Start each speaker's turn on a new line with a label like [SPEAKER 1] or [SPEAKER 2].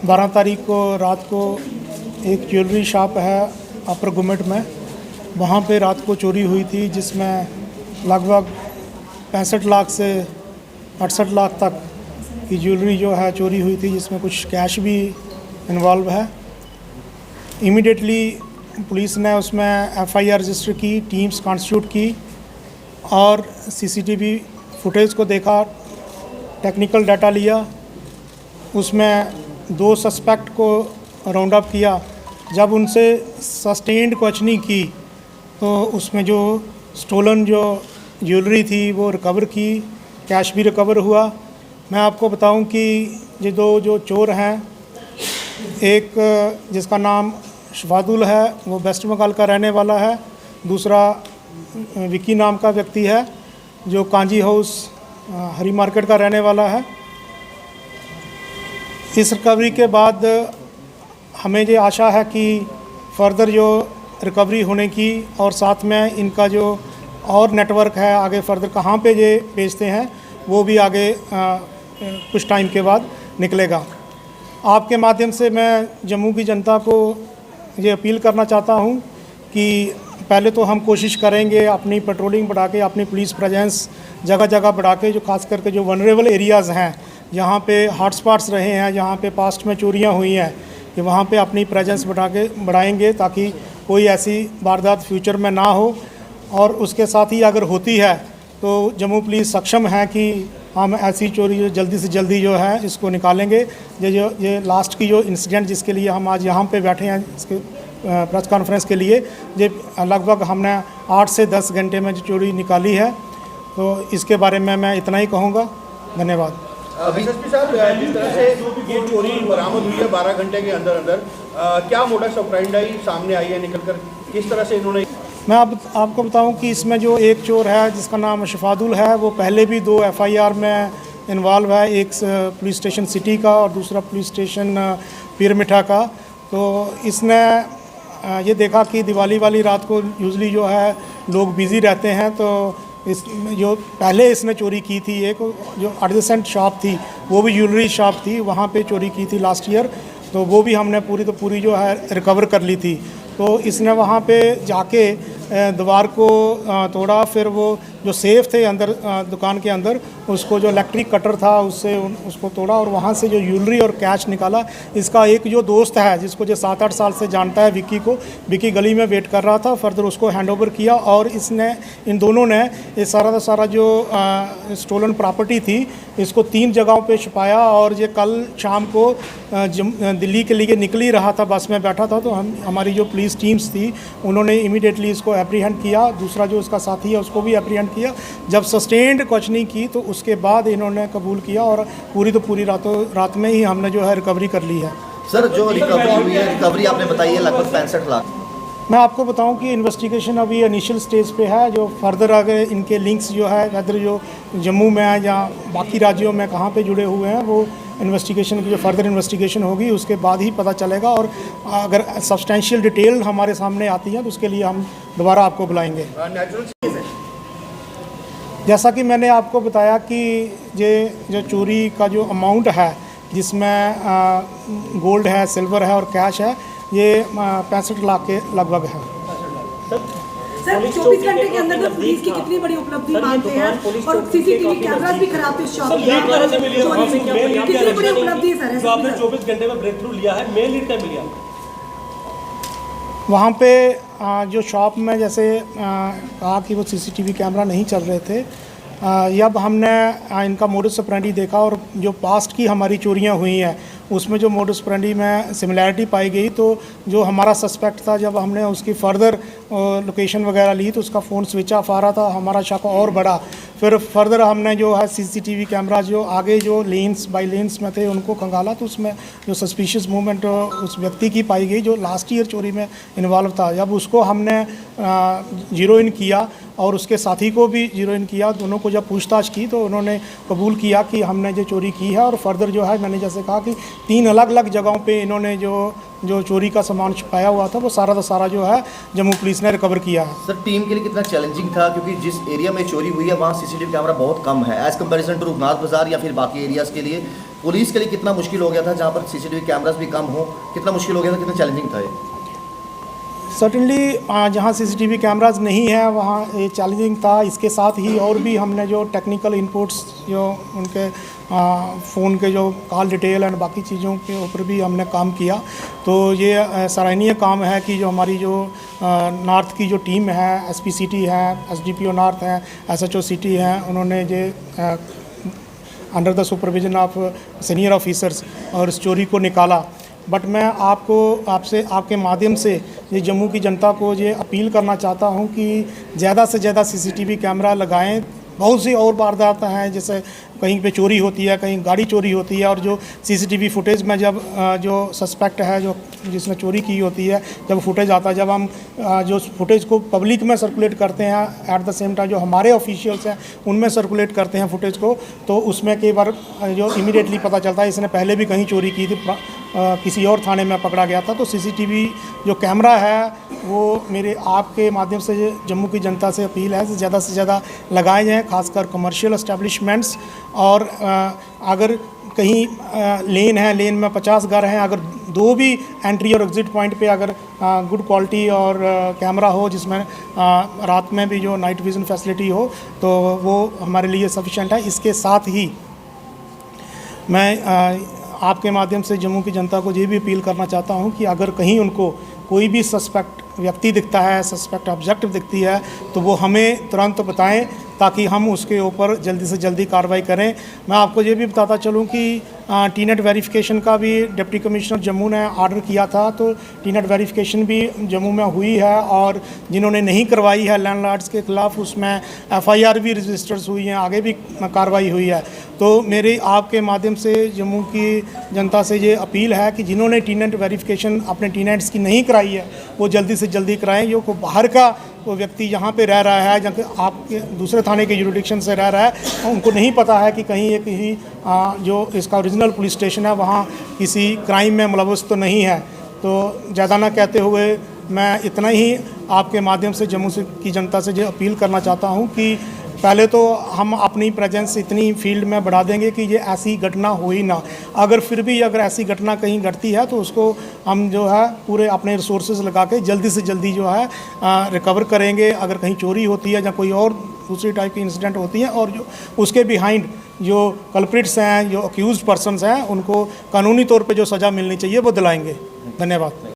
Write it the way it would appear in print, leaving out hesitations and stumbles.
[SPEAKER 1] 12 तारीख को रात को एक ज्वेलरी शॉप है अपर गुमेट में, वहाँ पे रात को चोरी हुई थी, जिसमें लगभग 65 लाख से 68 लाख तक की ज्वेलरी जो है चोरी हुई थी, जिसमें कुछ कैश भी इन्वॉल्व है। इमीडिएटली पुलिस ने उसमें एफआईआर रजिस्टर की, टीम्स कॉन्स्टिट्यूट की और सीसीटीवी फुटेज को देखा, टेक्निकल डाटा लिया, उसमें 2 सस्पेक्ट को राउंड अप किया। जब उनसे सस्टेन्ड क्वेश्चनिंग की तो उसमें जो स्टोलन जो ज्वेलरी थी वो रिकवर की, कैश भी रिकवर हुआ। मैं आपको बताऊं कि ये 2 जो चोर हैं, एक जिसका नाम शफादुल है वो वेस्ट बंगाल का रहने वाला है, दूसरा विकी नाम का व्यक्ति है जो कांजी हाउस हरी मार्केट का रहने वाला है। इस रिकवरी के बाद हमें ये आशा है कि फर्दर जो रिकवरी होने की और साथ में इनका जो और नेटवर्क है आगे फर्दर कहाँ पे ये बेचते हैं वो भी आगे कुछ टाइम के बाद निकलेगा। आपके माध्यम से मैं जम्मू की जनता को ये अपील करना चाहता हूँ कि पहले तो हम कोशिश करेंगे अपनी पेट्रोलिंग बढ़ा के, अपनी पुलिस प्रेजेंस जगह जगह बढ़ा के, जो खास करके जो वनरेबल एरियाज़ हैं, जहाँ पे हॉटस्पॉट्स रहे हैं, जहाँ पे पास्ट में चोरियाँ हुई हैं, कि वहाँ पे अपनी प्रेजेंस बढ़ाएंगे ताकि कोई ऐसी वारदात फ्यूचर में ना हो। और उसके साथ ही अगर होती है तो जम्मू पुलिस सक्षम है कि हम ऐसी चोरी जो जल्दी से जल्दी जो है इसको निकालेंगे। ये लास्ट की जो इंसिडेंट जिसके लिए हम आज यहाँ पे बैठे हैं, इसके प्रेस कॉन्फ्रेंस के लिए, ये लगभग हमने 8 से 10 घंटे में जो चोरी निकाली है। तो इसके बारे में मैं इतना ही कहूँगा। धन्यवाद।
[SPEAKER 2] एसएसपी साहब, जिस तरह से ये चोरी बरामद हुई है 12 घंटे के अंदर अंदर, क्या मोडस ऑपरेंडी सामने आई है निकलकर, किस तरह से इन्होंने?
[SPEAKER 1] मैं आपको बताऊं कि इसमें जो एक चोर है जिसका नाम शफादुल है, वो पहले भी 2 एफआईआर में इन्वॉल्व है, एक पुलिस स्टेशन सिटी का और दूसरा पुलिस स्टेशन पीरमिठा का। तो इसने ये देखा कि दिवाली वाली रात को यूजली जो है लोग बिज़ी रहते हैं, तो इस जो पहले इसने चोरी की थी, एक जो एडजेसेंट शॉप थी वो भी ज्वेलरी शॉप थी, वहाँ पे चोरी की थी लास्ट ईयर, तो वो भी हमने पूरी जो है रिकवर कर ली थी। तो इसने वहाँ पे जाके दीवार को तोड़ा, फिर वो जो सेफ थे अंदर दुकान के अंदर, उसको जो इलेक्ट्रिक कटर था उससे उसको तोड़ा और वहाँ से जो ज्वेलरी और कैश निकाला। इसका एक जो दोस्त है जिसको जो 7-8 साल से जानता है, विक्की को, विक्की गली में वेट कर रहा था, फर्दर उसको हैंडओवर किया और इन दोनों ने ये सारा जो स्टोलन प्रॉपर्टी थी इसको 3 जगहों पे छुपाया। और ये कल शाम को दिल्ली के लिए निकल ही रहा था, बस में बैठा था, तो हमारी जो पुलिस टीम्स थी उन्होंने इमीडिएटली इसको एप्रीहेंड किया, दूसरा जो उसका साथी है उसको भी एप्रीहेंड किया। जब सस्टेन्ड क्वेश्चनिंग की तो उसके बाद इन्होंने कबूल किया और पूरी रात में ही हमने जो है रिकवरी कर ली है।
[SPEAKER 3] सर, जो रिकवरी हुई है, रिकवरी आपने बताई है लगभग 65 लाख।
[SPEAKER 1] मैं आपको बताऊं कि इन्वेस्टिगेशन अभी इनिशियल स्टेज पे है। जो फर्दर अगर इनके लिंक्स जो है अदर जो जम्मू में है या बाकी राज्यों में कहाँ पे जुड़े हुए हैं, वो इन्वेस्टिगेशन की जो फर्दर इन्वेस्टिगेशन होगी उसके बाद ही पता चलेगा। और अगर सब्सटेंशियल डिटेल हमारे सामने आती है तो उसके लिए हम दोबारा आपको बुलाएंगे। जैसा कि मैंने आपको बताया कि ये जो चोरी का जो अमाउंट है, जिसमें गोल्ड है, सिल्वर है और कैश है, ये 65 लाख के लगभग है।
[SPEAKER 4] सर, 24 घंटे के अंदर पुलिस की कितनी बड़ी उपलब्धि मानते हैं? और सीसीटीवी कैमरास भी खराब थे शॉप में, कितनी बड़ी उपलब्धि है सर?
[SPEAKER 5] आपने 24 घंटे में ब्रेक थ्रू लिया है, मेन लीड क्या मिला
[SPEAKER 1] वहाँ पे? जो शॉप में जैसे कहा कि वो सीसीटीवी कैमरा नहीं चल रहे थे, जब हमने इनका मोडस ऑपरेंडी देखा और जो पास्ट की हमारी चोरियां हुई हैं उसमें जो मोडस ऑपरेंडी में सिमिलैरिटी पाई गई, तो जो हमारा सस्पेक्ट था, जब हमने उसकी फर्दर लोकेशन वगैरह ली तो उसका फ़ोन स्विच ऑफ आ रहा था, हमारा शक और बढ़ा। फिर फर्दर हमने जो है सीसीटीवी कैमरा जो आगे जो लेन्स बाई लेन्स में थे उनको खंगाला, तो उसमें जो सस्पिशियस मूवमेंट उस व्यक्ति की पाई गई जो लास्ट ईयर चोरी में इन्वॉल्व था। जब उसको हमने जीरो इन किया और उसके साथी को भी जीरो इन किया, दोनों को जब पूछताछ की तो उन्होंने कबूल किया कि हमने जो चोरी की है। और फर्दर जो है मैंने जैसे कहा कि 3 अलग अलग जगहों पे इन्होंने जो चोरी का सामान छुपाया हुआ था वो सारा जो है जम्मू पुलिस ने रिकवर किया है।
[SPEAKER 3] सर, टीम के लिए कितना चैलेंजिंग था, क्योंकि जिस एरिया में चोरी हुई है वहाँ सीसीटीवी कैमरा बहुत कम है एज़ कम्पेरिजन टू रघुनाथ बाजार या फिर बाकी एरियाज़ के लिए, पुलिस के लिए कितना मुश्किल हो गया था, जहाँ पर CCTV कैमरास भी कम हो, कितना मुश्किल हो गया था, कितना चैलेंजिंग था ये?
[SPEAKER 1] सर्टनली जहाँ CCTV कैमराज नहीं है वहाँ ये चैलेंजिंग था। इसके साथ ही और भी हमने जो टेक्निकल इनपुट्स जो उनके फ़ोन के जो कॉल डिटेल एंड बाकी चीज़ों के ऊपर भी हमने काम किया। तो ये सराहनीय काम है कि जो हमारी जो नॉर्थ की जो टीम है, SP सिटी है, SDPO नॉर्थ है, SHO सिटी है, उन्होंने ये under the supervision of senior officers और इस चोरी को निकाला। बट मैं आपसे आपके माध्यम से ये जम्मू की जनता को ये अपील करना चाहता हूँ कि ज़्यादा से ज़्यादा CCTV कैमरा लगाएं। बहुत सी और वारदातें हैं, जैसे कहीं पे चोरी होती है, कहीं गाड़ी चोरी होती है, और जो CCTV फुटेज में जब जो सस्पेक्ट है, जो जिसने चोरी की होती है, जब फुटेज आता है, जब हम जो फुटेज को पब्लिक में सर्कुलेट करते हैं, एट द सेम टाइम जो हमारे ऑफिशियल्स हैं उनमें सर्कुलेट करते हैं फुटेज को, तो उसमें कई बार जो इमीडिएटली पता चलता है इसने पहले भी कहीं चोरी की थी, किसी और थाने में पकड़ा गया था। तो CCTV जो कैमरा है वो मेरे आपके माध्यम से जम्मू की जनता से अपील है कि ज़्यादा से ज़्यादा लगाए जाएँ, खासकर कमर्शियल एस्टेब्लिशमेंट्स। और अगर कहीं लेन है, लेन में 50 घर हैं, अगर 2 भी एंट्री और एग्ज़िट पॉइंट पे अगर गुड क्वालिटी और कैमरा हो, जिसमें रात में भी जो नाइट विज़न फैसिलिटी हो, तो वो हमारे लिए सफिशेंट है। इसके साथ ही मैं आपके माध्यम से जम्मू की जनता को ये भी अपील करना चाहता हूँ कि अगर कहीं उनको कोई भी सस्पेक्ट व्यक्ति दिखता है, सस्पेक्ट ऑब्जेक्ट दिखती है, तो वो हमें तुरंत बताएं ताकि हम उसके ऊपर जल्दी से जल्दी कार्रवाई करें। मैं आपको ये भी बताता चलूँ कि TNET वेरिफिकेशन का भी डिप्टी कमिश्नर जम्मू ने ऑर्डर किया था, तो TNET वेरिफिकेशन भी जम्मू में हुई है, और जिन्होंने नहीं करवाई है लैंडलॉर्ड्स के ख़िलाफ़ उसमें FIR भी रजिस्टर्स हुई हैं, आगे भी कार्रवाई हुई है। तो मेरी आपके माध्यम से जम्मू की जनता से ये अपील है कि जिन्होंने TNET वेरिफिकेशन अपने TNETs की नहीं कराई है वो जल्दी से जल्दी कराएं। जो को बाहर का वो व्यक्ति यहाँ पे रह रहा है, जहाँ आपके दूसरे थाने के जुरिडिक्शन से रह रहा है, उनको नहीं पता है कि कहीं ये कहीं जो इसका ओरिजिनल पुलिस स्टेशन है वहाँ किसी क्राइम में मुलव्वस तो नहीं है। तो ज़्यादा ना कहते हुए मैं इतना ही आपके माध्यम से जम्मू की जनता से ये अपील करना चाहता हूँ कि पहले तो हम अपनी प्रेजेंस इतनी फील्ड में बढ़ा देंगे कि ये ऐसी घटना हो ही ना। अगर फिर भी अगर ऐसी घटना कहीं घटती है तो उसको हम जो है पूरे अपने रिसोर्सेज लगा के जल्दी से जल्दी जो है रिकवर करेंगे। अगर कहीं चोरी होती है या कोई और दूसरी टाइप की इंसिडेंट होती है और जो उसके बिहाइंड जो कल्प्रिट्स हैं, जो अक्यूज पर्सनस हैं, उनको कानूनी तौर पे जो सज़ा मिलनी चाहिए वो दिलाएंगे। धन्यवाद।